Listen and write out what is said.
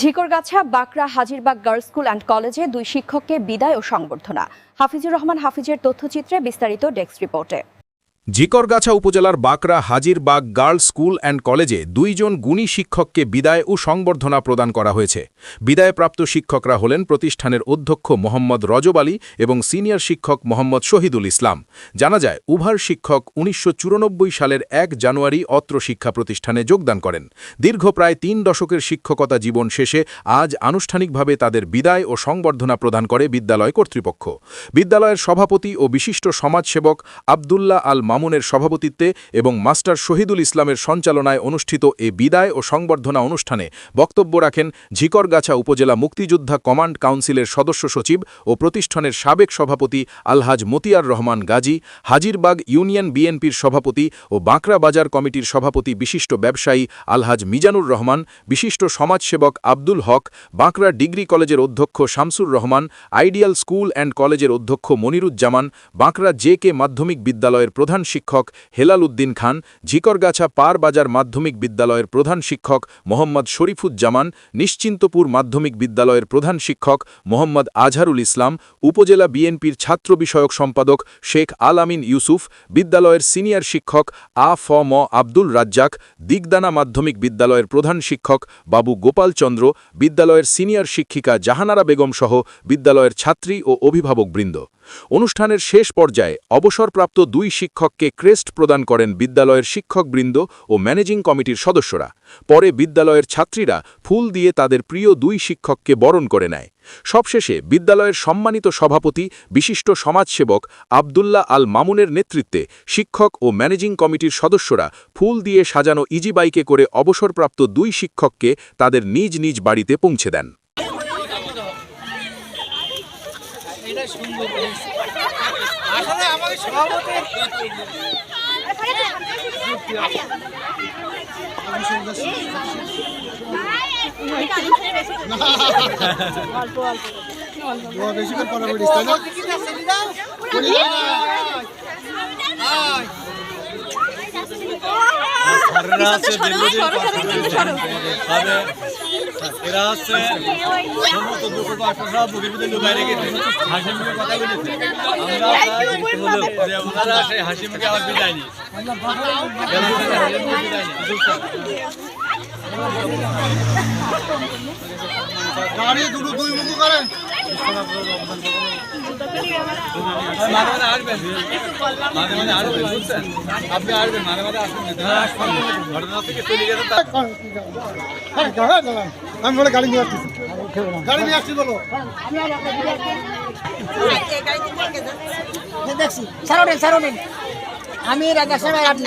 Jhikargachha Bakra Hajirbag girls school and কলেজে দুই শিক্ষককে বিদায় ও সংবর্ধনা। হাফিজুর রহমান হাফিজের তথ্যচিত্রে বিস্তারিত ডেস্ক রিপোর্টে। ঝিকরগাছা উপজেলার Bakra Hajirbag girls school and কলেজে দুইজন গুণী শিক্ষককে বিদায় ও সংবর্ধনা প্রদান করা হয়েছে। বিদায়প্রাপ্ত শিক্ষকরা হলেন প্রতিষ্ঠানের অধ্যক্ষ মোহাম্মদ রজব আলী এবং সিনিয়র শিক্ষক মোহাম্মদ শহীদুল ইসলাম। জানা যায়, উভয় শিক্ষক ১৯৯৪ সালের ১ জানুয়ারি অত্র শিক্ষা প্রতিষ্ঠানে যোগদান করেন। দীর্ঘ প্রায় ৩ দশকের শিক্ষকতা জীবন শেষে আজ আনুষ্ঠানিকভাবে তাদের বিদায় ও সংবর্ধনা প্রদান করে বিদ্যালয় কর্তৃপক্ষ। বিদ্যালয়ের সভাপতি ও বিশিষ্ট সমাজসেবক আবদুল্লাহ আল মামুনের সভাপতিত্বে এবং মাস্টার শহীদুল ইসলামের সঞ্চালনায় অনুষ্ঠিত এ বিদায় ও সংবর্ধনা অনুষ্ঠানে বক্তব্য রাখেন ঝিকরগাছা উপজেলা মুক্তিযোদ্ধা কমান্ড কাউন্সিলের সদস্য সচিব ও প্রতিষ্ঠানের সাবেক সভাপতি আলহাজ মতিয়ার রহমান গাজী, হাজিরবাগ ইউনিয়ন বিএনপির সভাপতি ও বাঁকড়া বাজার কমিটির সভাপতি বিশিষ্ট ব্যবসায়ী আলহাজ মিজানুর রহমান, বিশিষ্ট সমাজসেবক আব্দুল হক, বাঁকড়া ডিগ্রি কলেজের অধ্যক্ষ Shamsur Rahman, ideal school and কলেজের অধ্যক্ষ মনিরুজ্জামান, বাঁকড়া জে.কে মাধ্যমিক বিদ্যালয়ের প্রধান শিক্ষক হেলাল উদ্দিন খান, ঝিকরগাছা পার বাজার মাধ্যমিক বিদ্যালয়ের প্রধান শিক্ষক মোহাম্মদ শরীফুজ্জামান, নিশ্চিন্তপুর মাধ্যমিক বিদ্যালয়ের প্রধান শিক্ষক মোহাম্মদ আজহারুল ইসলাম, উপজেলা বিএনপির ছাত্র বিষয়ক সম্পাদক শেখ আল আমিন ইউসুফ, বিদ্যালয়ের সিনিয়র শিক্ষক আ.ফ.ম. আব্দুল রাজ্জাক, দিগদানা মাধ্যমিক বিদ্যালয়ের প্রধান শিক্ষক বাবু গোপাল চন্দ্র, বিদ্যালয়ের সিনিয়র শিক্ষিকা জাহানারা বেগম সহ বিদ্যালয়ের ছাত্রী ও অভিভাবকবৃন্দ। অনুষ্ঠানের শেষ পর্যায়ে অবসরপ্রাপ্ত দুই শিক্ষককে ক্রেস্ট প্রদান করেন বিদ্যালয়ের শিক্ষকবৃন্দ ও ম্যানেজিং কমিটির সদস্যরা। পরে বিদ্যালয়ের ছাত্রীরা ফুল দিয়ে তাদের প্রিয় দুই শিক্ষককে বরণ করে নেয়। সবশেষে বিদ্যালয়ের সম্মানিত সভাপতি বিশিষ্ট সমাজসেবক আবদুল্লাহ আল মামুনের নেতৃত্বে শিক্ষক ও ম্যানেজিং কমিটির সদস্যরা ফুল দিয়ে সাজানো ইজি বাইকে করে অবসরপ্রাপ্ত দুই শিক্ষককে তাদের নিজ নিজ বাড়িতে পৌঁছে দেন। আসলে আমাদের সভাপতি বেশি করে পড়া পড়িস তাই না? এরা হচ্ছে সমস্ত দুঃখ সব বুকের ভিতরে লুকায় রেখেছে, হাসি মুখে কথা বলেছে। আমরা ওনারা সেই হাসি মুখে আবার বিদায় নিই। গাড়ি দুটো দুই মুখ করেন। মাঝে মাঝে আসবেন, মাঝে মাঝে আসবেন, বুঝছেন? আপনি আসবেন, মাঝে মাঝে আসবেন। ঘটনা থেকে চলে গেছে। আমি বলে গাড়ি নিয়ে আসছি, গাড়ি নিয়ে আসছি বলো। দেখছি সারোনেন আমি রাজা সাহেব আপনি